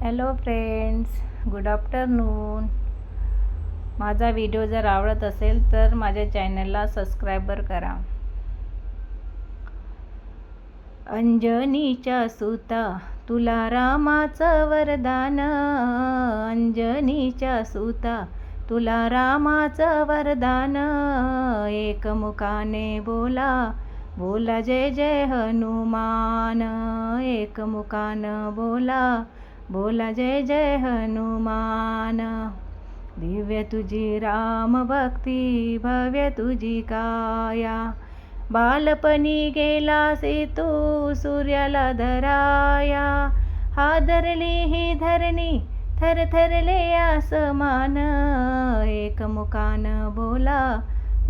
Hello friends, good afternoon. माझा video जर आवडत असेल तर माझ्या चॅनलला सबस्क्राईबर करा. अंजनीच्या सुता तुला रामाचं वरदान, अंजनीच्या सुता तुला रामाचं वरदान. एकमुखाने बोला बोला जय जय हनुमान, एकमुखानं बोला बोला जय जय हनुमान. दिव्य तुझी राम भक्ती, भव्य तुझी काया, बालपणी गेलासी तू सूर्याला धराया. हादरली ही धरणी, थरथरले आसमान, एकमुखानं बोला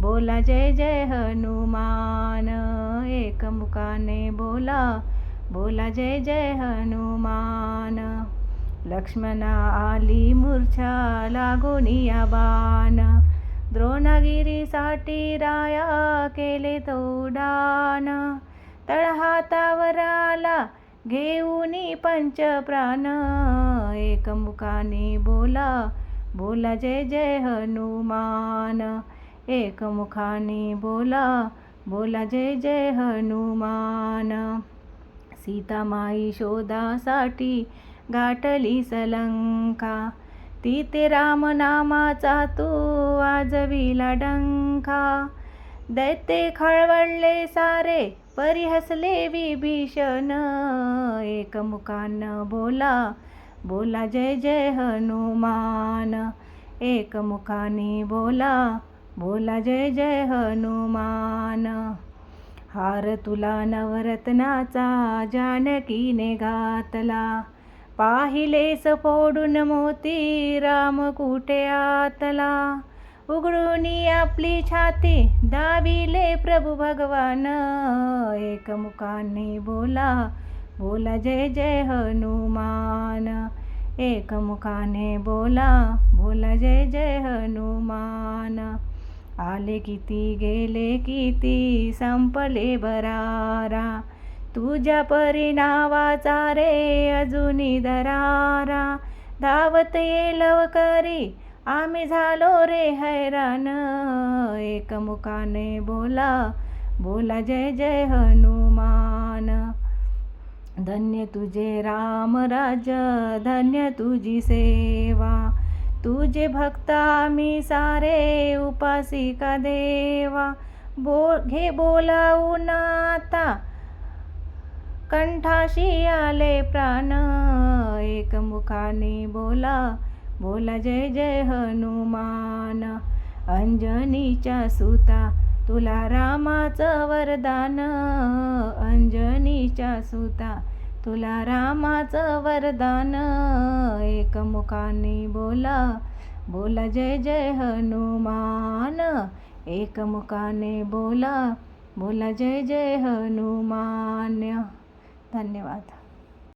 बोला जय जय हनुमान, एकमुखाने बोला बोला जय जय हनुमान. लक्ष्मणा आली मूर्छा लागोनी या बाण, द्रोणगिरीसाठी राया केले तो उड्डाण. तळहातावर आला घेऊनी पंचप्राण, एकमुखाने बोला बोला जय जय हनुमान, एकमुखाने बोला बोला जय जय हनुमान. सीतामाई शोधासाठी गाठली सलंका, तिथे रामनामाचा तू वाजविला डंका. दैत्य खळवळले सारे, परी हसले विभीषण, एकमुखानं बोला बोला जय जय हनुमान, एकमुखाने बोला बोला जय जय हनुमान. हार तुला नवरत्नाचा जानकीने घातला, पाहिलेस फोडून मोती राम कुठे आतला. उघडूनी आपली छाती दाविले प्रभू भगवान, एकमुखाने बोला बोला जय जय हनुमान, एकमुखाने बोला बोला जय जय हनुमान. आले किती गेले किती संपले बरारा, तुझ्या परिणावाचा रे अजूनी दरारा. धावत ये लवकरी आम्ही झालो रे हैराण, एकमुखाने बोला बोला जय जय हनुमान. धन्य तुझे राम राज्य, धन्य तुझी सेवा, तुझे भक्त आम्ही सारे उपासिका देवा. घे बोलावून आता कंठाशी आले प्राण, एकमुखाने बोला बोला जय जय हनुमान. अंजनीच्या सुता तुला रामाचं वरदान, अंजनीच्या सुता तुला रामाचं वरदान. एकमुखाने बोला बोला जय जय हनुमान, एकमुखाने बोला बोला जय जय हनुमान. धन्यवाद.